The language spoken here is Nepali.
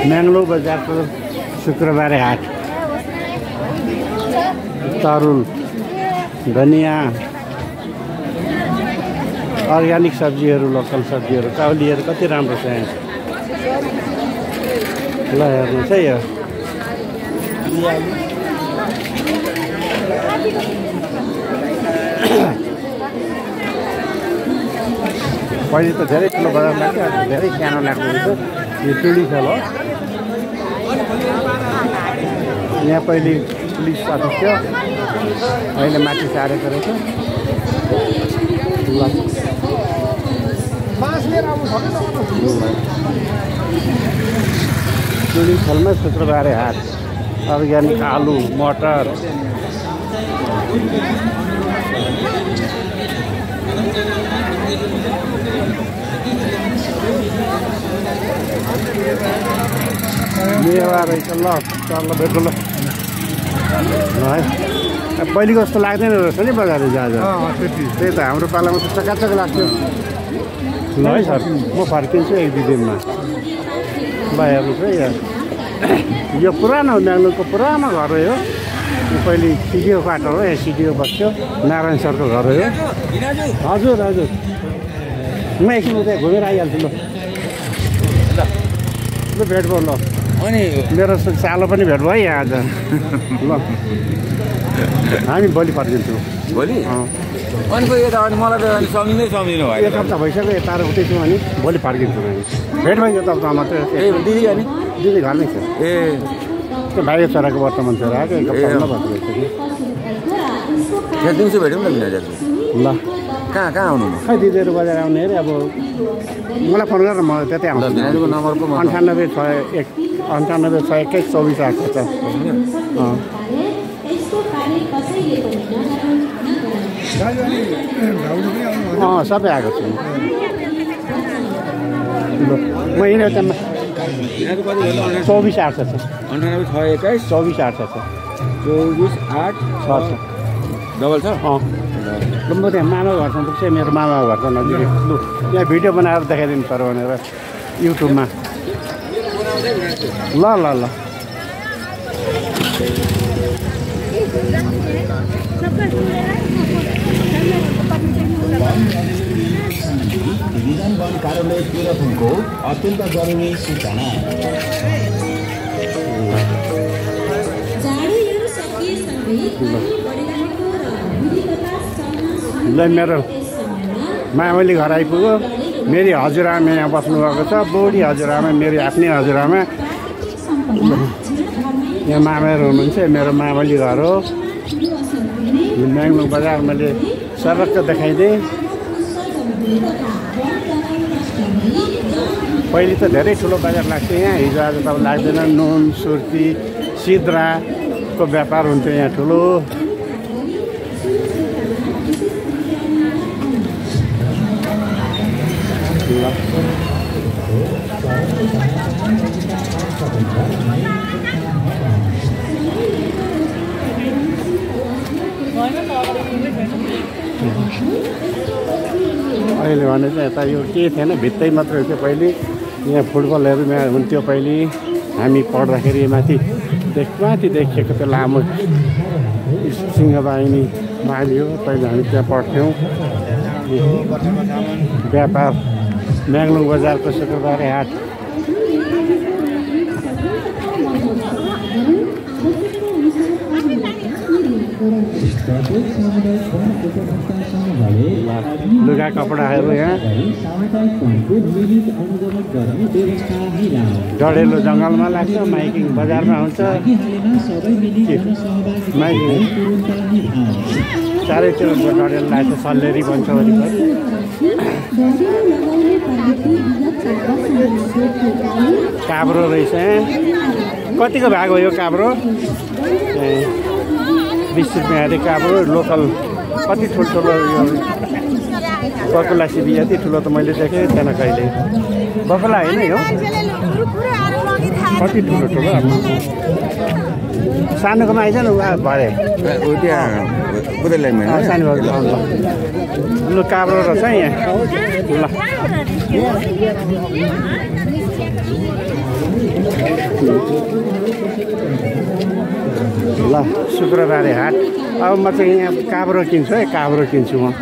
म्याङ्लो बजारको शुक्रबारे हाट। तरुल, धनियाँ, अर्ग्यानिक सब्जीहरू, लोकल सब्जीहरू, काउलीहरू कति राम्रो छ यहाँ। ल हेर्नुहोस् है यो पहिले त धेरै ठुलो बजार लाग्थ्यो, अहिले धेरै सानो लाग्दो रहेछ। यो टुडी छ ल, यहाँ पहिले पुलिस अफिस थियो, अहिले माथि सारेको रहेछ। ल टुडी खेलमा शुक्रबारे हाट। अर्ग्यानिक आलु, मटर, मेवा रहेछ। ल चल्ल भेट्नु ल है। पहिलेको जस्तो लाग्दैन रहेछ नि बजार जहाँ त्यही त हाम्रो पालामा त चकाचक लाग्थ्यो। ल है सर, म फर्किन्छु 1-2 दिनमा। ल हेर्नुहोस् है यो पुरानो म्याङ्लोको पुरानो घर हो यो। पहिले सिडिओ क्वार्टर हो, यहाँ सिडिओ बस्थ्यो, नारायण सरको घर हो यो। हजुर हजुर, म एकछिन उता घुमेर आइहाल्छु। ल ल भेट भयो। ल अनि मेरो सालो पनि भेट भयो यहाँ आज। ल हामी भोलि फर्किन्छौँ। भोलि अनि अनि मलाई त सम्झिँदै सम्झिनु भयो। 1 हप्ता भइसक्यो यता उतै छु, अनि भोलि फर्किन्छौँ हामी। भेट भइन्छ तपाईँ मात्रै। ए दिदी अनि दिदी घरमै छ। ए त्यो भाइको छोराको वर्तमान छोरा आएको 1 हप्ता भएको रहेछ कि। यहाँ दिउँसो भेट्यौँ न बिना। ल कहाँ आउनु? खै दिदीहरू बजार आउने अरे। अब मलाई फोन गरेर म त्यतै आउँछु। दिदीको नम्बर पो 986124 आएको छ। सबै आएको छु। म यहीँ एउटा 24 आएको छ। 9861 24 आएको छ। 24 8 6 छ। डबल छ। ल म त्यहाँ मामा घरसम्म पुग्छ। मेरो मामा घरको नजिकै। लु यहाँ भिडियो बनाएर देखाइदिनु पर्यो भनेर युट्युबमा। ल ल ल विधान वन कार्यालय तेह्रथुमको अत्यन्त जरुरी सूचना। ल मेरो मामली घर आइपुग्यो। मेरी हजुरआमा यहाँ बस्नुभएको छ। बुढी हजुरआमा, मेरो आफ्नै हजुरआमा। यहाँ मामाहरू हुनुहुन्छ। मेरो मामली घर हो। म्याङ्लो बजार मैले सर्वक्क देखाइदिएँ। पहिले त धेरै ठुलो बजार लाग्थ्यो यहाँ। हिजो आज त लाग्दैन। नुन, सुर्ती, सिद्राको व्यापार हुन्थ्यो यहाँ ठुलो। अहिले भने चाहिँ यता यो के थिएन, भित्तै मात्रै थियो पहिले। यहाँ फुटबलहरू हुन्थ्यो पहिले। हामी पढ्दाखेरि माथि देखिएको त्यो लामो सिंहवाहिनी माली हो। पहिले हामी त्यहाँ पढ्थ्यौँ। व्यापार म्याङ्लो बजारको शुक्रबारे हाट। लुगा कपडाहरू यहाँ। डढेलो जङ्गलमा लाग्छ, माइकिङ बजारमा हुन्छ। माइकिङ चारैतिर डढेलो लाग्छ। सल्लेरी भन्छ वरिपरि। काब्रो रहेछ। कतिको भाग हो यो काब्रो? 20 रुपियाँ अरे काब्रो। लोकल कति ठुल्ठुलो यो बकुला सिबी यति ठुलो त मैले देखेँ थिएन कहिले। बकुला होइन यो, कति ठुलो सानोकोमा आइज न भरे सानो लु काब्रो रहेछ यहाँ। ल ल शुक्रबारे हाट अब म चाहिँ यहाँ काब्रो किन्छु है काब्रो किन्छु म